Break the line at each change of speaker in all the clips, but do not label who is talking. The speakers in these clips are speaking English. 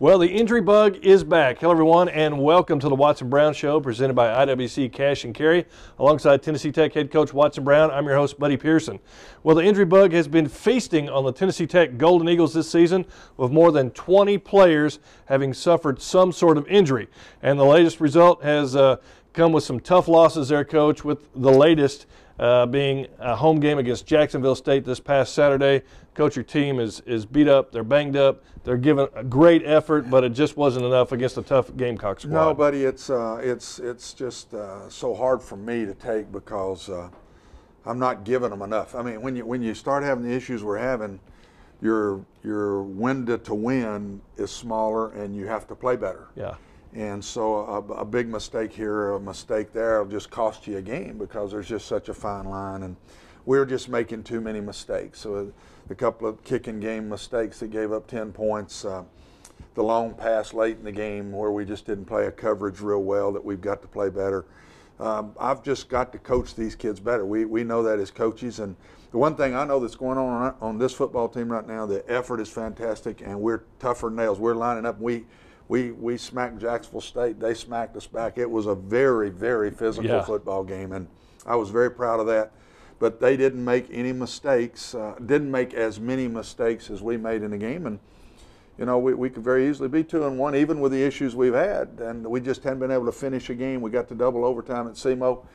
Well, the injury bug is back. Hello, everyone, and welcome to the Watson Brown Show, presented by IWC Cash and Carry. Alongside Tennessee Tech head coach Watson Brown, I'm your host, Buddy Pearson. Well, the injury bug has been feasting on the Tennessee Tech Golden Eagles this season, with more than 20 players having suffered some sort of injury. And the latest result has come with some tough losses there, Coach, with the latest being a home game against Jacksonville State this past Saturday. Coach, your team is beat up. They're banged up. They're giving a great effort, but it just wasn't enough against a tough Gamecock squad.
No, buddy, it's just so hard for me to take because I'm not giving them enough. I mean, when you start having the issues we're having, your window to win is smaller, and you have to play better.
Yeah. And
so a big mistake here, a mistake there will just cost you a game because there's just such a fine line, and we're just making too many mistakes. So the couple of kicking game mistakes that gave up 10 points, the long pass late in the game where we just didn't play a coverage real well that we've got to play better. I've just got to coach these kids better. We know that as coaches, and the one thing I know that's going on this football team right now, the effort is fantastic, and we're tougher than nails. We're lining up. We smacked Jacksonville State. They smacked us back. It was a very, very physical football game, and I was very proud of that. But they didn't make any mistakes, didn't make as many mistakes as we made in the game. And, you know, we could very easily be 2-1, even with the issues we've had. And we just hadn't been able to finish a game. We got to double overtime at SEMO.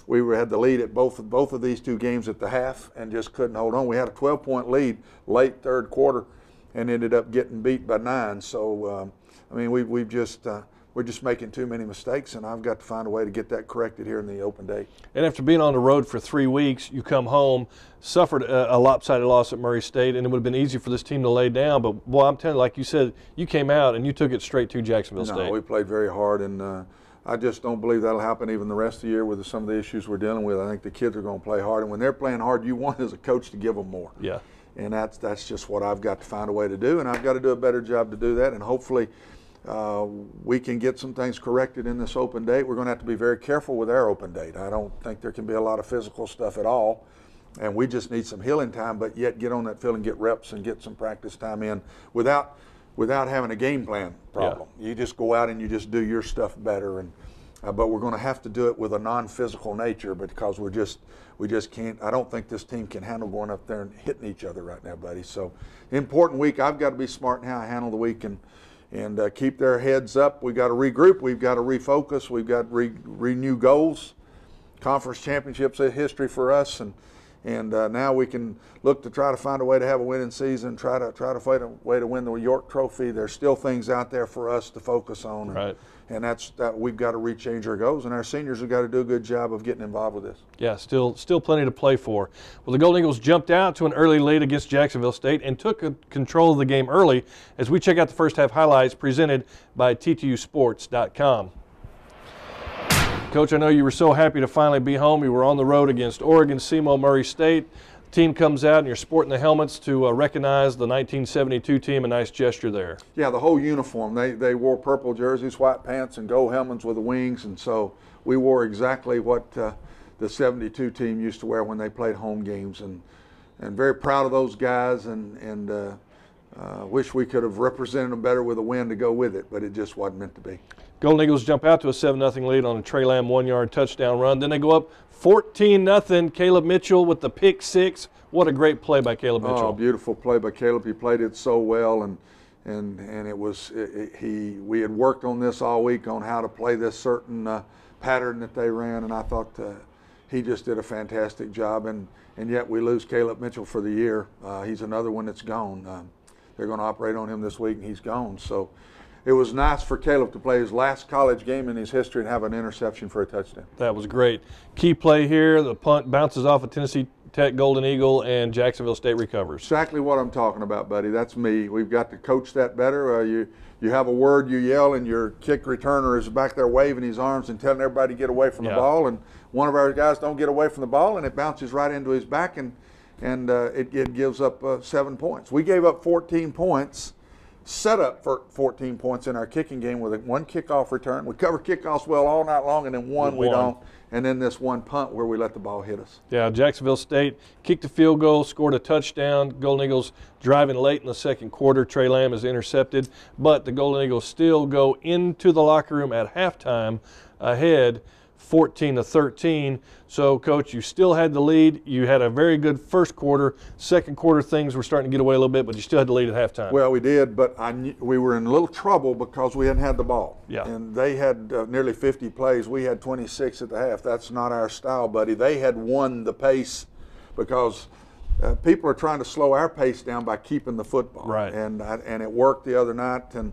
We had the lead at both of these two games at the half and just couldn't hold on. We had a 12-point lead late third quarter and ended up getting beat by 9. So, I mean, we're just making too many mistakes, and I've got to find a way to get that corrected here in the open day.
And after being on the road for 3 weeks, you come home, suffered a lopsided loss at Murray State, and it would have been easy for this team to lay down. But, boy, I'm telling you, like you said, you came out and you took it straight to Jacksonville State.
No, we played very hard, and I just don't believe that'll happen even the rest of the year with some of the issues we're dealing with. I think the kids are going to play hard, and when they're playing hard, you want as a coach to give them more.
Yeah.
And that's just what I've got to find a way to do, and I've got to do a better job to do that, and hopefully we can get some things corrected in this open date. We're going to have to be very careful with our open date. I don't think there can be a lot of physical stuff at all, and we just need some healing time, but yet get on that field and get reps and get some practice time in without having a game plan problem. Yeah. You just go out and you just do your stuff better, and but we're going to have to do it with a non-physical nature because we just can't. I don't think this team can handle going up there and hitting each other right now, buddy. So important week. I've got to be smart in how I handle the week and keep their heads up. We've got to regroup. We've got to refocus. We've got to renew goals. Conference championships is history for us, and now we can look to try to find a way to have a winning season. Try to find a way to win the York Trophy. There's still things out there for us to focus on.
Right.
And that's we've got to rechange our goals, and our seniors have got to do a good job of getting involved with this.
Yeah, still plenty to play for. Well, the Golden Eagles jumped out to an early lead against Jacksonville State and took control of the game early as we check out the first half highlights presented by TTUsports.com. Coach, I know you were so happy to finally be home. You were on the road against Oregon, SEMO, Murray State. The team comes out and you're sporting the helmets to recognize the 1972 team. A nice gesture there.
Yeah, the whole uniform. They wore purple jerseys, white pants, and gold helmets with the wings, and so we wore exactly what the 72 team used to wear when they played home games, and very proud of those guys, and wish we could have represented them better with a win to go with it, but it just wasn't meant to be.
Golden Eagles jump out to a 7-0 lead on a Trey Lamb 1-yard touchdown run. Then they go up 14-0. Caleb Mitchell with the pick six. What a great play by Caleb Mitchell.
Oh, beautiful play by Caleb. He played it so well, and it was we had worked on this all week on how to play this certain pattern that they ran, and I thought he just did a fantastic job, and yet we lose Caleb Mitchell for the year. He's another one that's gone. They're going to operate on him this week, and he's gone. So it was nice for Caleb to play his last college game in his history and have an interception for a touchdown.
That was great. Key play here, the punt bounces off a Tennessee Tech Golden Eagle, and Jacksonville State recovers.
Exactly what I'm talking about, buddy. That's me. We've got to coach that better. You have a word, you yell, and your kick returner is back there waving his arms and telling everybody to get away from the ball, and one of our guys don't get away from the ball, and it bounces right into his back, and it gives up 7 points. We gave up 14 points set up for 14 points in our kicking game with one kickoff return. We cover kickoffs well all night long, and then one we don't. And then this one punt where we let the ball hit us.
Yeah, Jacksonville State kicked a field goal, scored a touchdown. Golden Eagles driving late in the second quarter. Trey Lamb is intercepted, but the Golden Eagles still go into the locker room at halftime ahead 14-13. So, Coach, you still had the lead. You had a very good first quarter. Second quarter, things were starting to get away a little bit, but you still had the lead at halftime.
Well, we did, but we were in a little trouble because we hadn't had the ball.
Yeah.
And they had nearly 50 plays. We had 26 at the half. That's not our style, buddy. They had won the pace because people are trying to slow our pace down by keeping the football.
Right.
And it worked the other night. And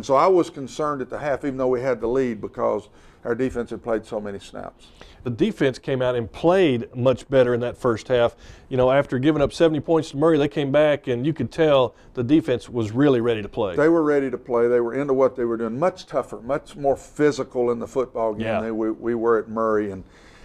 so I was concerned at the half, even though we had the lead, because our defense had played so many snaps.
The defense came out and played much better in that first half. You know, after giving up 70 points to Murray, they came back, and you could tell the defense was really ready to play.
They were ready to play. They were into what they were doing. Much tougher, much more physical in the football game than we were at Murray.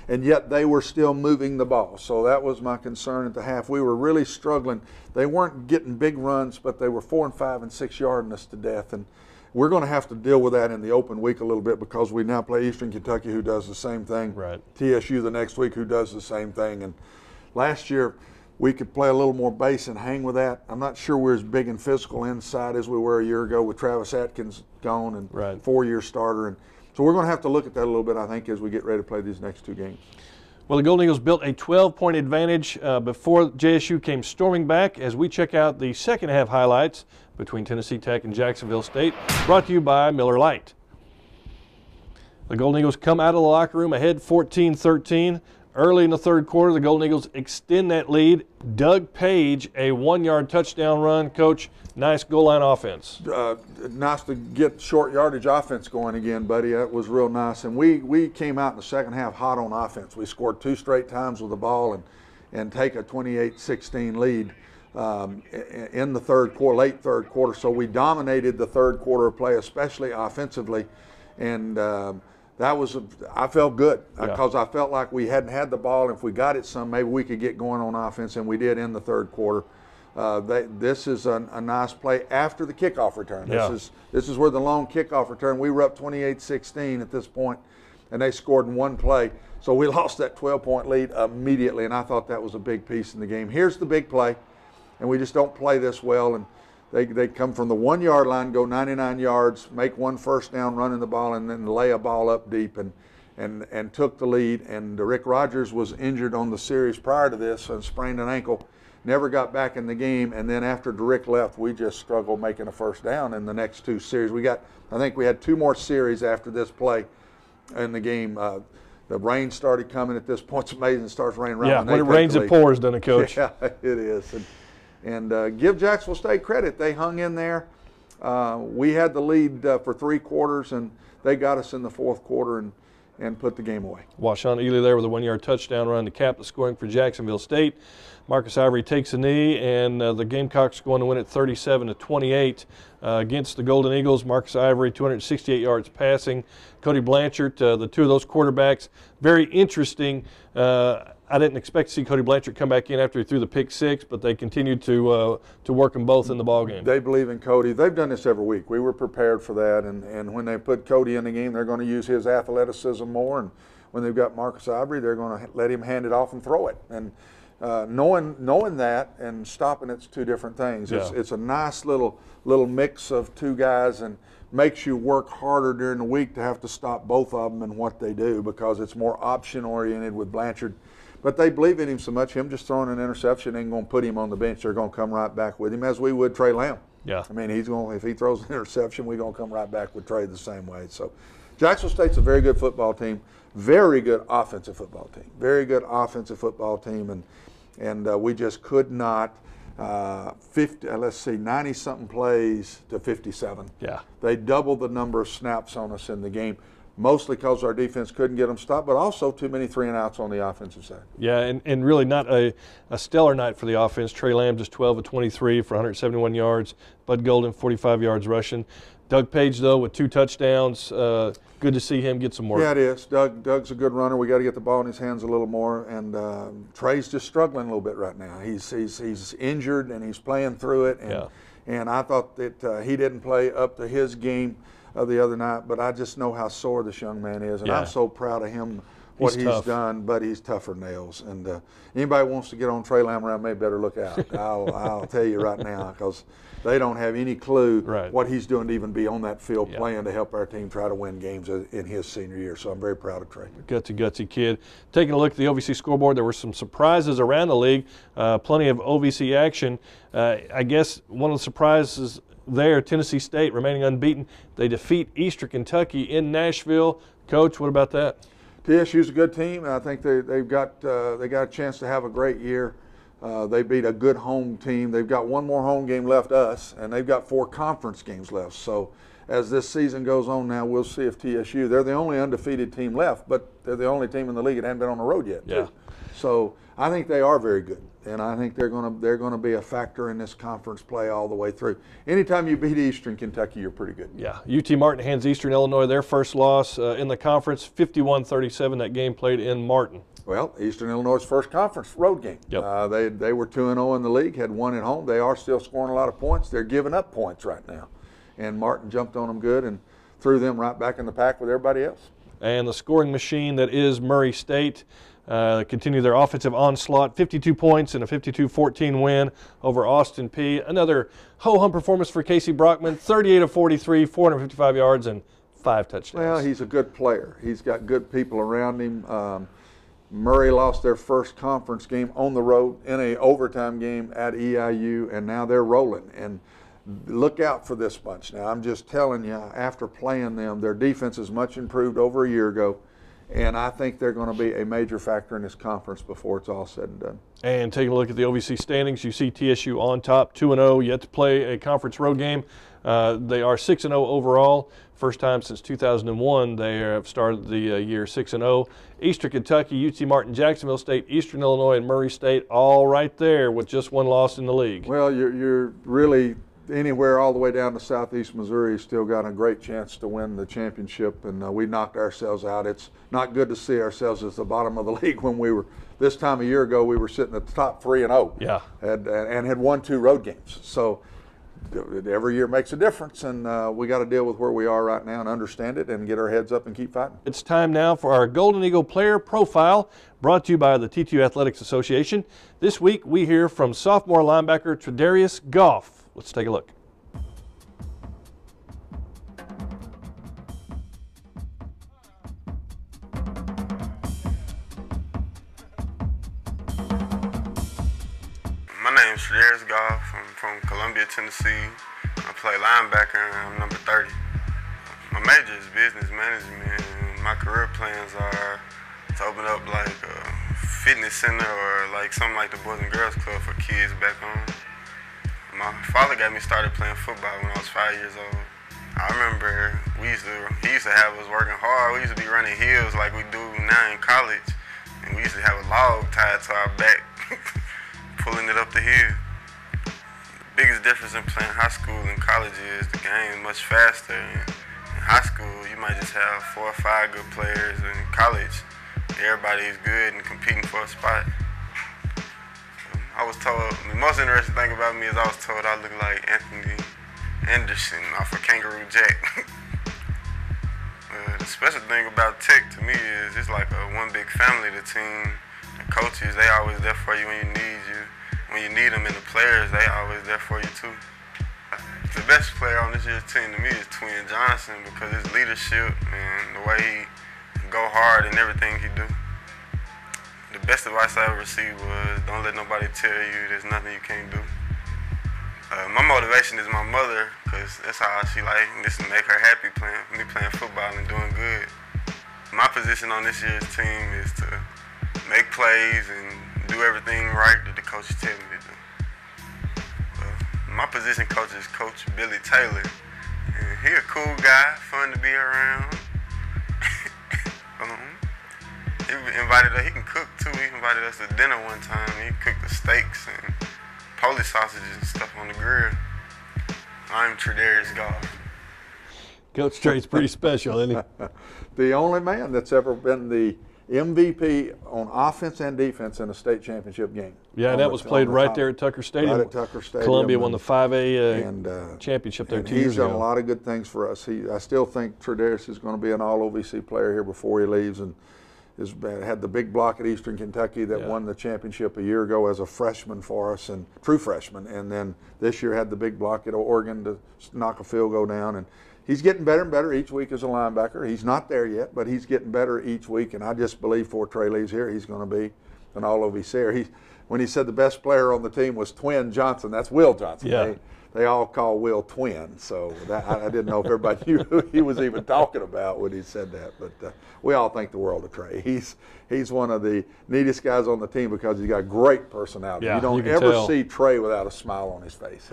And yet they were still moving the ball. So that was my concern at the half. We were really struggling. They weren't getting big runs, but they were 4 and 5 and 6 yarding us to death. And we're going to have to deal with that in the open week a little bit because we now play Eastern Kentucky, who does the same thing.
Right.
TSU the next week, who does the same thing. And last year we could play a little more base and hang with that. I'm not sure we're as big and physical inside as we were a year ago with Travis Atkins gone and 4-year starter. And so we're going to have to look at that a little bit, I think, as we get ready to play these next 2 games.
Well, the Golden Eagles built a 12-point advantage before JSU came storming back as we check out the second half highlights between Tennessee Tech and Jacksonville State, brought to you by Miller Lite. The Golden Eagles come out of the locker room ahead 14-13. Early in the third quarter, the Golden Eagles extend that lead. Doug Page, a 1-yard touchdown run. Coach, nice goal line offense.
Nice to get short yardage offense going again, buddy. That was real nice. And we came out in the second half hot on offense. We scored 2 straight times with the ball and take a 28-16 lead in the third quarter, late third quarter. So we dominated the third quarter of play, especially offensively. And I felt good because I felt like we hadn't had the ball. And if we got it some, maybe we could get going on offense, and we did in the third quarter. This is a nice play after the kickoff return. This is where the long kickoff return. We were up 28-16 at this point, and they scored in 1 play. So we lost that 12-point lead immediately, and I thought that was a big piece in the game. Here's the big play, and we just don't play this well. And they come from the 1-yard line, go 99 yards, make 1 first down running the ball, and then lay a ball up deep and took the lead. And Rick Rogers was injured on the series prior to this and sprained an ankle. Never got back in the game, and then after Rick left, we just struggled making a first down in the next 2 series. I think we had 2 more series after this play in the game. The rain started coming at this point. It's amazing. It starts raining right when
it rains, it pours, doesn't it, Coach?
Yeah, it is. And give Jacksonville State credit. They hung in there. We had the lead for 3 quarters, and they got us in the fourth quarter and put the game away.
Washawn Ely there with a 1-yard touchdown run to cap the scoring for Jacksonville State. Marcus Ivory takes a knee, and the Gamecocks going to win it 37-28 against the Golden Eagles. Marcus Ivory, 268 yards passing. Cody Blanchard, the 2 of those quarterbacks, very interesting. I didn't expect to see Cody Blanchard come back in after he threw the pick 6, but they continued to work them both in the ballgame.
They believe in Cody. They've done this every week. We were prepared for that, and when they put Cody in the game, they're going to use his athleticism more. And when they've got Marcus Ivory, they're going to let him hand it off and throw it. And knowing that and stopping it's 2 different things. It's a nice little mix of 2 guys, and makes you work harder during the week to have to stop both of them in what they do because it's more option oriented with Blanchard. But they believe in him so much, him just throwing an interception ain't going to put him on the bench. They're going to come right back with him, as we would Trey Lamb.
Yeah.
I mean, if he throws an interception, we're going to come right back with Trey the same way. So Jacksonville State's a very good football team, very good offensive football team, very good offensive football team, and we just could not 90-something plays to 57.
Yeah.
They doubled the number of snaps on us in the game, mostly because our defense couldn't get them stopped, but also too many 3-and-outs on the offensive side.
Yeah, and really not a stellar night for the offense. Trey Lamb just 12 of 23 for 171 yards. Bud Golden 45 yards rushing. Doug Page, though, with 2 touchdowns. Good to see him get some work.
Yeah, it is. Doug's a good runner. We got to get the ball in his hands a little more. And Trey's just struggling a little bit right now. He's injured and he's playing through it. And I thought that he didn't play up to his game the other night, but I just know how sore this young man is, and I'm so proud of him, what he's done. But he's tougher than nails. And anybody wants to get on Trey Lamb around, may better look out. I'll tell you right now, because they don't have any clue what he's doing to even be on that field playing to help our team try to win games in his senior year. So I'm very proud of Trey.
Gutsy kid. Taking a look at the OVC scoreboard, there were some surprises around the league, plenty of OVC action. I guess one of the surprises there, Tennessee State remaining unbeaten. They defeat Eastern Kentucky in Nashville. Coach, what about that?
TSU's a good team. I think they got a chance to have a great year. They beat a good home team. They've got one more home game left, us, and they've got 4 conference games left. So as this season goes on now, we'll see if TSU, they're the only undefeated team left, but they're the only team in the league that hasn't been on the road yet.
Yeah.
So I think they are very good, and I think they're going to be a factor in this conference play all the way through. Anytime you beat Eastern Kentucky, you're pretty good.
Yeah. UT Martin hands Eastern Illinois their first loss in the conference, 51-37. That game played in Martin.
Well, Eastern Illinois' first conference road game.
Yep.
They were 2-0 in the league, had 1 at home. They are still scoring a lot of points. They're giving up points right now, and Martin jumped on them good and threw them right back in the pack with everybody else.
And the scoring machine that is Murray State continue their offensive onslaught, 52 points and a 52-14 win over Austin P. Another ho-hum performance for Casey Brockman, 38 of 43, 455 yards and 5 touchdowns.
Well, he's a good player. He's got good people around him. Murray lost their first conference game on the road in an overtime game at EIU, and now they're rolling. And look out for this bunch. Now, I'm just telling you, after playing them, their defense is much improved over a year ago, and I think they're going to be a major factor in this conference before it's all said and done. And
taking a look at the OVC standings, you see TSU on top, 2-0, yet to play a conference road game. They are 6-0 overall. First time since 2001 they have started the year 6-0. Eastern Kentucky, UT Martin, Jacksonville State, Eastern Illinois, and Murray State all right there with just 1 loss in the league.
Well, you're really anywhere all the way down to southeast Missouri still got a great chance to win the championship, and we knocked ourselves out. It's not good to see ourselves as the bottom of the league when we were this time a year ago. We were sitting at the top 3-0.
Yeah,
and had won 2 road games. So every year makes a difference, and we got to deal with where we are right now and understand it and get our heads up and keep fighting.
It's time now for our Golden Eagle Player Profile, brought to you by the T2 Athletics Association. This week we hear from sophomore linebacker Tredarius Goff. Let's take a look.
My name's Tredarius Goff. I'm from Columbia, Tennessee. I play linebacker and I'm number 30. My major is business management. My career plans are to open up like a fitness center or like something like the Boys and Girls Club for kids back home. My father got me started playing football when I was 5 years old. I remember he used to have us working hard. We used to be running hills like we do now in college. And we used to have a log tied to our back, pulling it up the hill. The biggest difference in playing high school and college is the game is much faster. In high school, you might just have 4 or 5 good players. In college, everybody is good and competing for a spot. I was told, the most interesting thing about me is I was told I look like Anthony Anderson off of Kangaroo Jack. The special thing about Tech to me is it's like one big family. The team, the coaches, they always there for you when you need them, and the players, they always there for you too. The best player on this year's team to me is Twin Johnson because his leadership and the way he go hard in everything he do. The best advice I ever received was don't let nobody tell you there's nothing you can't do. My motivation is my mother, because that's how she like this to make her happy playing football and doing good. My position on this year's team is to make plays and do everything right that the coaches tell me to do. My position coach is Coach Billy Taylor. And he a cool guy, fun to be around. He invited us, he can cook too. He invited us to dinner one time. He cooked the steaks and Polish sausages and stuff on the grill. I'm Tredarius Goff.
Coach Trey's pretty special, isn't he?
The only man that's ever been the MVP on offense and defense in a state championship game.
Yeah, and that was played right there at Tucker Stadium.
Right at Tucker Stadium.
Columbia won the 5A championship there 2 years
ago. He's done a
ago.
lot of good things for us. I still think Tredaris is going to be an all-OVC player here before he leaves, and had the big block at Eastern Kentucky that won the championship a year ago as a freshman for us, and true freshman. And then this year had the big block at Oregon to knock a field goal down. And he's getting better and better each week as a linebacker. He's not there yet, but he's getting better each week. And I just believe before Trey leaves here, he's going to be an all-OVC. When he said the best player on the team was Twin Johnson, that's Will Johnson.
Yeah.
They all call Will Twin, so I didn't know if everybody knew who he was even talking about when he said that. But we all think the world of Trey. He's one of the neatest guys on the team because he's got great personality.
Yeah,
you don't ever see Trey without a smile on his face.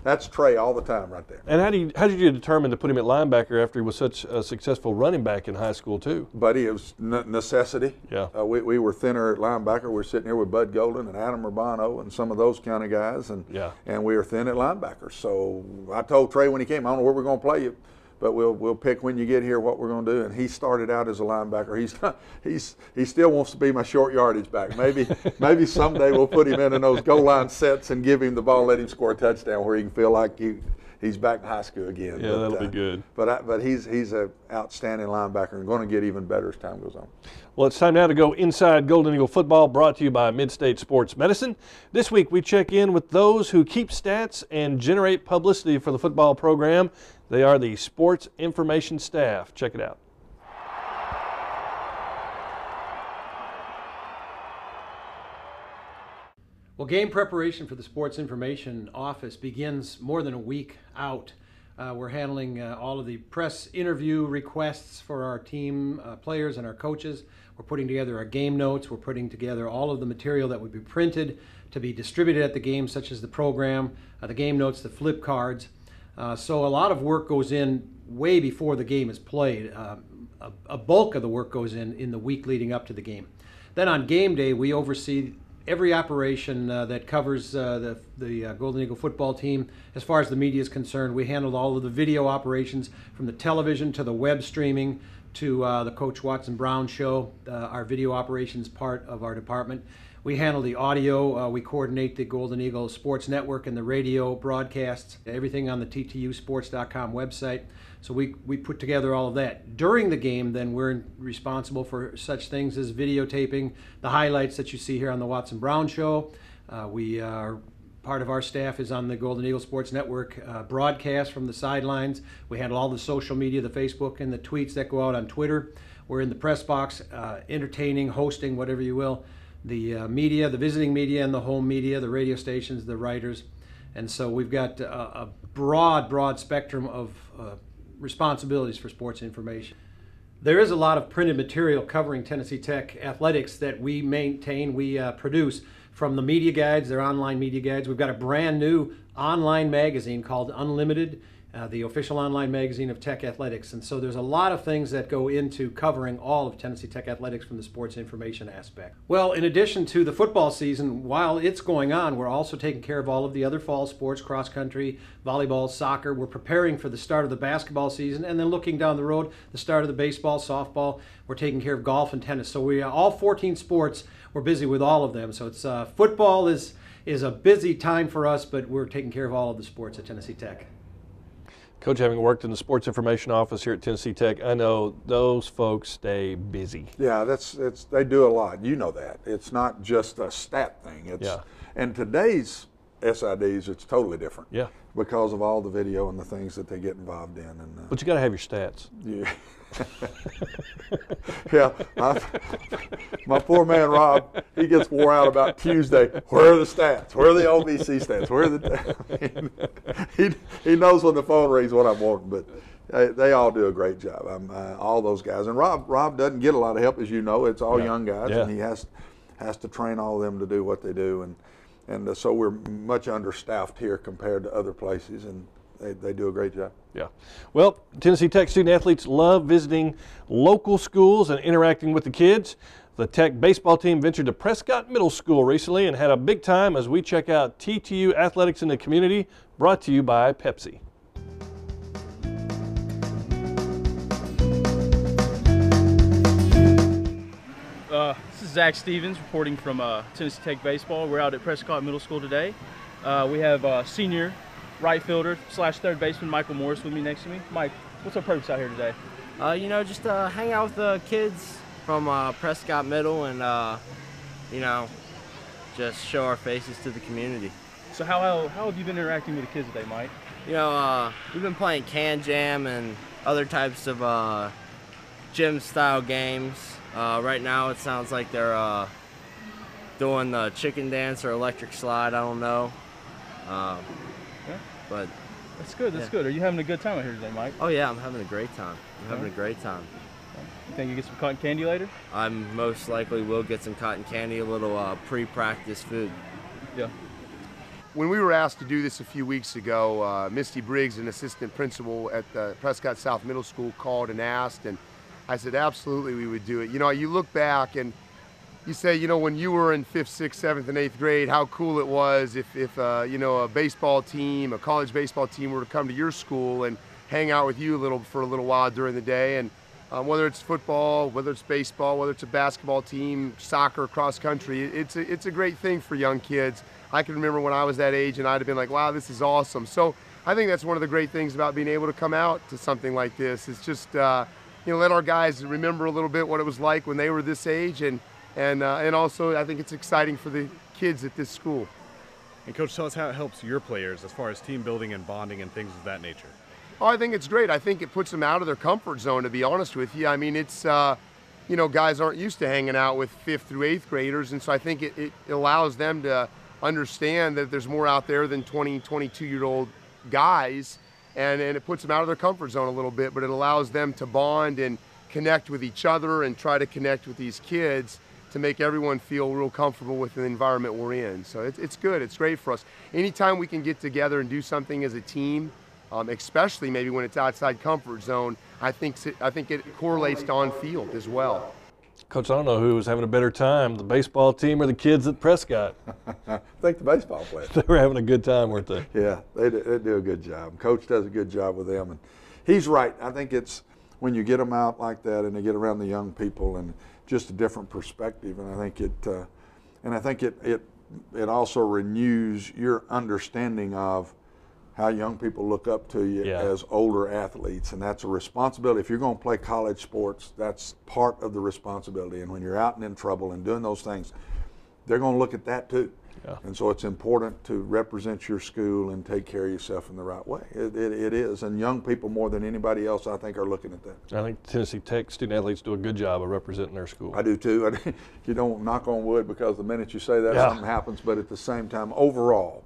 That's Trey all the time right there.
And how did you determine to put him at linebacker after he was such a successful running back in high school too?
Buddy, it was necessity.
Yeah.
We were thinner at linebacker. We were sitting here with Bud Golden and Adam Urbano and some of those kind of guys, and we were thin at linebacker. So I told Trey when he came, I don't know where we're going to play you, but we'll pick when you get here what we're going to do. And he started out as a linebacker. He still wants to be my short yardage back. Maybe someday we'll put him in those goal line sets and give him the ball and let him score a touchdown where he can feel like he's back in high school again.
Yeah, that'll be good.
But he's an outstanding linebacker and going to get even better as time goes on.
Well, it's time now to go inside Golden Eagle football, brought to you by Midstate Sports Medicine. This week we check in with those who keep stats and generate publicity for the football program. They are the sports information staff. Check it out.
Well, game preparation for the Sports Information Office begins more than a week out. We're handling all of the press interview requests for our team players and our coaches. We're putting together our game notes. We're putting together all of the material that would be printed to be distributed at the game, such as the program, the game notes, the flip cards. So a lot of work goes in way before the game is played. A bulk of the work goes in the week leading up to the game. Then on game day, we oversee every operation that covers the Golden Eagle football team. As far as the media is concerned, we handle all of the video operations from the television to the web streaming to the Coach Watson Brown show, our video operations part of our department. We handle the audio. We coordinate the Golden Eagle Sports Network and the radio broadcasts, everything on the ttusports.com website. So we put together all of that. During the game, then, we're responsible for such things as videotaping the highlights that you see here on the Watson Brown show. Part of our staff is on the Golden Eagle Sports Network broadcast from the sidelines. We handle all the social media, the Facebook and the tweets that go out on Twitter. We're in the press box, entertaining, hosting, whatever you will, the media, the visiting media and the home media, the radio stations, the writers. And so we've got a broad spectrum of responsibilities for sports information. There is a lot of printed material covering Tennessee Tech athletics that we maintain, we produce from the media guides, their online media guides. We've got a brand new online magazine called Unlimited, the official online magazine of Tech Athletics. And so there's a lot of things that go into covering all of Tennessee Tech athletics from the sports information aspect. Well, in addition to the football season, while it's going on, we're also taking care of all of the other fall sports, cross country, volleyball, soccer. We're preparing for the start of the basketball season, and then looking down the road, the start of the baseball, softball. We're taking care of golf and tennis. So we all 14 sports, we're busy with all of them. So it's football is a busy time for us, but we're taking care of all of the sports at Tennessee Tech.
Coach, having worked in the sports information office here at Tennessee Tech, I know those folks stay busy.
Yeah, they do a lot. You know that. It's not just a stat thing. And today's SIDs, it's totally different.
Yeah.
Because of all the video and the things that they get involved in.
But you got to have your stats.
Yeah. Yeah, my poor man Rob, he gets wore out about Tuesday. Where are the stats? Where are the OVC stats? Where are he knows when the phone rings what I'm wanting, but they all do a great job. All those guys, and Rob doesn't get a lot of help, as you know. It's all young guys, and he has to train all of them to do what they do, and so we're much understaffed here compared to other places, and they do a great job.
Yeah. Well, Tennessee Tech student athletes love visiting local schools and interacting with the kids. The Tech baseball team ventured to Prescott Middle School recently and had a big time as we check out TTU athletics in the community, brought to you by Pepsi.
This is Zach Stevens reporting from Tennessee Tech Baseball. We're out at Prescott Middle School today. We have senior right fielder / third baseman Michael Morris with me next to me. Mike, what's our purpose out here today?
Just hang out with the kids from Prescott Middle and, just show our faces to the community.
So how have you been interacting with the kids today, Mike?
We've been playing can jam and other types of gym-style games. Right now it sounds like they're doing the chicken dance or electric slide, I don't know.
Yeah.
But
That's good, that's good. Are you having a good time out here today, Mike?
oh yeah, I'm having a great time. You
think you get some cotton candy later?
I most likely will get some cotton candy, a little pre-practice food.
Yeah.
When we were asked to do this a few weeks ago, Misty Briggs, an assistant principal at the Prescott South Middle School, called and asked, and I said absolutely we would do it. You look back and you say, when you were in 5th, 6th, 7th, and 8th grade, how cool it was if a baseball team, a college baseball team were to come to your school and hang out with you for a little while during the day. And whether it's football, whether it's baseball, whether it's a basketball team, soccer, cross country, it's a great thing for young kids. I can remember when I was that age and I'd have been like, wow, this is awesome. So I think that's one of the great things about being able to come out to something like this. It's just, let our guys remember a little bit what it was like when they were this age, and also I think it's exciting for the kids at this school.
And Coach, tell us how it helps your players as far as team building and bonding and things of that nature.
Oh, I think it's great. I think it puts them out of their comfort zone, to be honest with you. I mean, it's, guys aren't used to hanging out with 5th through 8th graders, and so I think it allows them to understand that there's more out there than 20, 22-year-old guys, and it puts them out of their comfort zone a little bit, but it allows them to bond and connect with each other and try to connect with these kids to make everyone feel real comfortable with the environment we're in. So it's good, it's great for us. Anytime we can get together and do something as a team, especially maybe when it's outside comfort zone, I think it correlates to on field as well.
Coach, I don't know who was having a better time, the baseball team or the kids at Prescott.
I think the baseball players.
They were having a good time, weren't they?
Yeah, they do a good job. Coach does a good job with them, and he's right. I think it's when you get them out like that and they get around the young people and just a different perspective, and I think it also renews your understanding of how young people look up to you as older athletes, and that's a responsibility. If you're going to play college sports, that's part of the responsibility, and when you're out and in trouble and doing those things, they're going to look at that too. Yeah. And so it's important to represent your school and take care of yourself in the right way. It is, and young people more than anybody else, I think, are looking at that.
I think Tennessee Tech student athletes do a good job of representing their school.
I do too. You don't knock on wood, because the minute you say that, something happens, but at the same time, overall,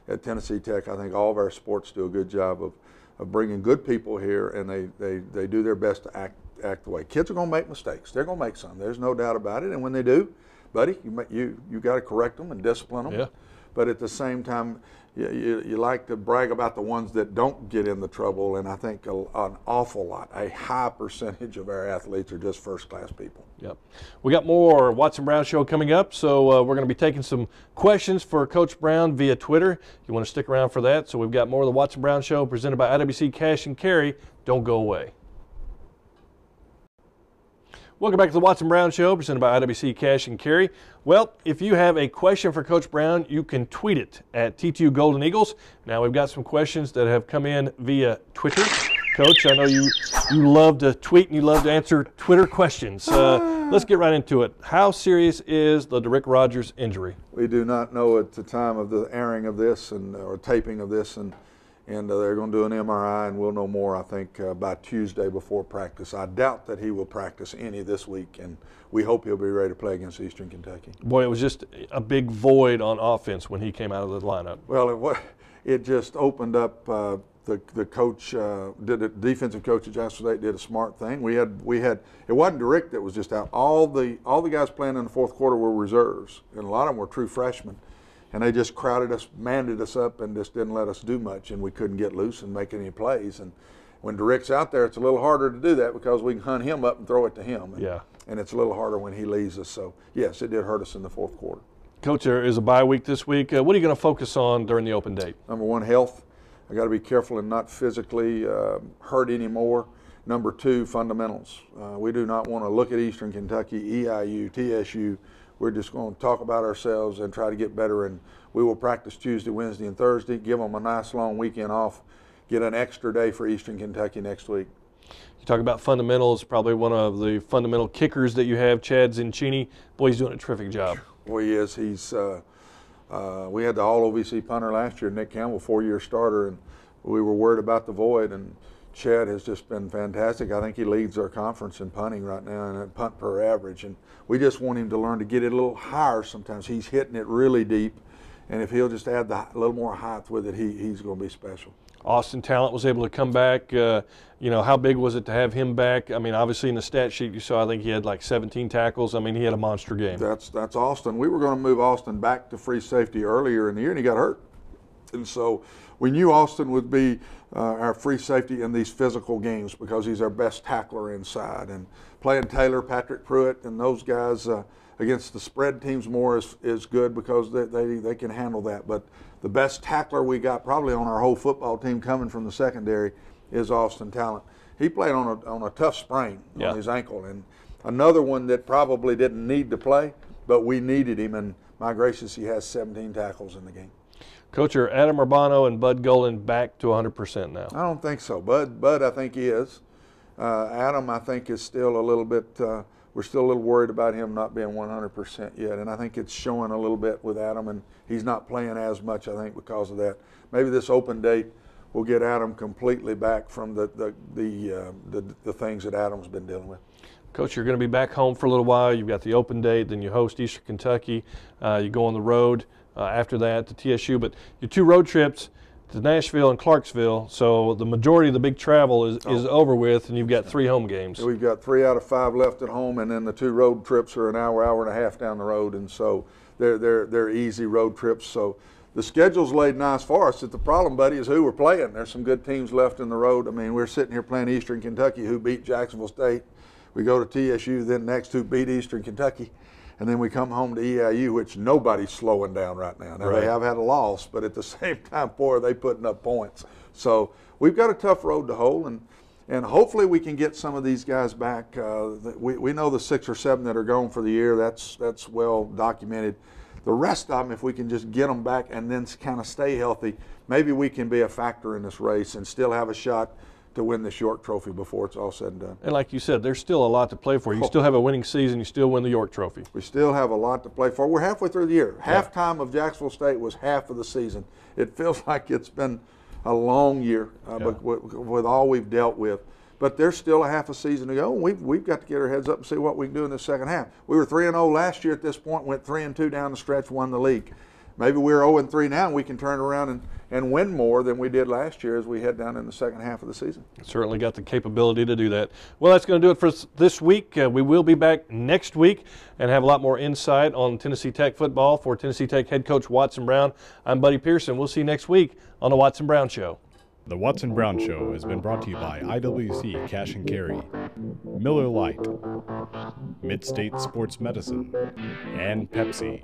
at Tennessee Tech, I think all of our sports do a good job of bringing good people here, and they do their best to act the way. Kids are going to make mistakes. They're going to make some. There's no doubt about it. And when they do, buddy, you got to correct them and discipline them. Yeah. But at the same time, you like to brag about the ones that don't get in the trouble, and I think an awful lot, a high percentage of our athletes are just first-class people.
Yep. We got more Watson Brown Show coming up, so we're going to be taking some questions for Coach Brown via Twitter. You want to stick around for that. So we've got more of the Watson Brown Show presented by IWC Cash and Carry. Don't go away. Welcome back to the Watson Brown Show, presented by IWC Cash and Carry. Well, if you have a question for Coach Brown, you can tweet it at T2 Golden Eagles. Now, we've got some questions that have come in via Twitter. Coach, I know you love to tweet and you love to answer Twitter questions. Let's get right into it. How serious is the Rick Rogers injury?
We do not know at the time of the airing of this or taping of this, and they're going to do an MRI, and we'll know more, I think, by Tuesday before practice. I doubt that he will practice any this week, and we hope he'll be ready to play against Eastern Kentucky.
Boy, it was just a big void on offense when he came out of the lineup.
Well, it just opened up. The coach, the defensive coach at Jackson State did a smart thing. We had. It wasn't Rick that was just out. All the guys playing in the fourth quarter were reserves, and a lot of them were true freshmen. And they just crowded us, manded us up, and just didn't let us do much, and we couldn't get loose and make any plays. And when DeRick's out there, it's a little harder to do that because we can hunt him up and throw it to him. And it's a little harder when he leaves us. So, yes, it did hurt us in the fourth quarter.
Coach, there is a bye week this week. What are you going to focus on during the open date?
Number one, health. I got to be careful and not physically hurt anymore. Number 2, fundamentals. We do not want to look at Eastern Kentucky, EIU, TSU. We're just going to talk about ourselves and try to get better. And we will practice Tuesday, Wednesday, and Thursday, give them a nice long weekend off, get an extra day for Eastern Kentucky next week.
You talk about fundamentals, probably one of the fundamental kickers that you have, Chad Zincini. Boy, he's doing a terrific job.
Boy, he is. He's, we had the all-OVC punter last year, Nick Campbell, 4-year starter, and we were worried about the void, and Chad has just been fantastic. I think he leads our conference in punting right now and punt per average, and we just want him to learn to get it a little higher sometimes. He's hitting it really deep, and if he'll just add a little more height with it, he's going to be special.
Austin Talent was able to come back. You know, how big was it to have him back? I mean, obviously in the stat sheet you saw, I think he had like 17 tackles. I mean, he had a monster game.
That's Austin. We were going to move Austin back to free safety earlier in the year, and he got hurt. And so we knew Austin would be our free safety in these physical games because he's our best tackler inside. And playing Taylor, Patrick Pruitt, and those guys against the spread teams more is good because they can handle that. But the best tackler we got probably on our whole football team coming from the secondary is Austin Talent. He played on a tough sprain on his ankle, and another one that probably didn't need to play, but we needed him, and my gracious, he has 17 tackles in the game.
Coach, are Adam Urbano and Bud Golden back to 100% now?
I don't think so. Bud I think he is. Adam, I think, is still a little bit, we're still a little worried about him not being 100% yet, and I think it's showing a little bit with Adam, and he's not playing as much, I think, because of that. Maybe this open date will get Adam completely back from the things that Adam's been dealing with.
Coach, you're going to be back home for a little while. You've got the open date, then you host Eastern Kentucky. You go on the road after that to TSU, but your 2 road trips to Nashville and Clarksville, so the majority of the big travel is over with, and you've got 3 home games.
We've got 3 out of 5 left at home, and then the 2 road trips are an hour and a half down the road, and so they're easy road trips. So the schedule's laid nice for us. The problem, buddy, is who we're playing. There's some good teams left in the road. I mean, we're sitting here playing Eastern Kentucky, who beat Jacksonville State. We go to TSU, then next who beat Eastern Kentucky. And then we come home to EIU, which nobody's slowing down right now. Now, They have had a loss, but at the same time, boy, are they putting up points. So we've got a tough road to hoe, and hopefully we can get some of these guys back. We know the 6 or 7 that are gone for the year. That's well documented. The rest of them, if we can just get them back and then kind of stay healthy, maybe we can be a factor in this race and still have a shot to win this York Trophy before it's all said and done.
And like you said, there's still a lot to play for. You still have a winning season. You still win the York Trophy.
We still have a lot to play for. We're halfway through the year. Halftime of Jacksonville State was half of the season. It feels like it's been a long year with all we've dealt with. But there's still a half a season to go, and we've got to get our heads up and see what we can do in the second half. We were 3-0 last year at this point, went 3-2 down the stretch, won the league. Maybe we're 0-3 now, and we can turn around and win more than we did last year as we head down in the second half of the season.
Certainly got the capability to do that. Well, that's going to do it for this week. We will be back next week and have a lot more insight on Tennessee Tech football. For Tennessee Tech head coach Watson Brown, I'm Buddy Pearson. We'll see you next week on the Watson Brown Show.
The Watson Brown Show has been brought to you by IWC Cash and Carry, Miller Lite, Midstate Sports Medicine, and Pepsi.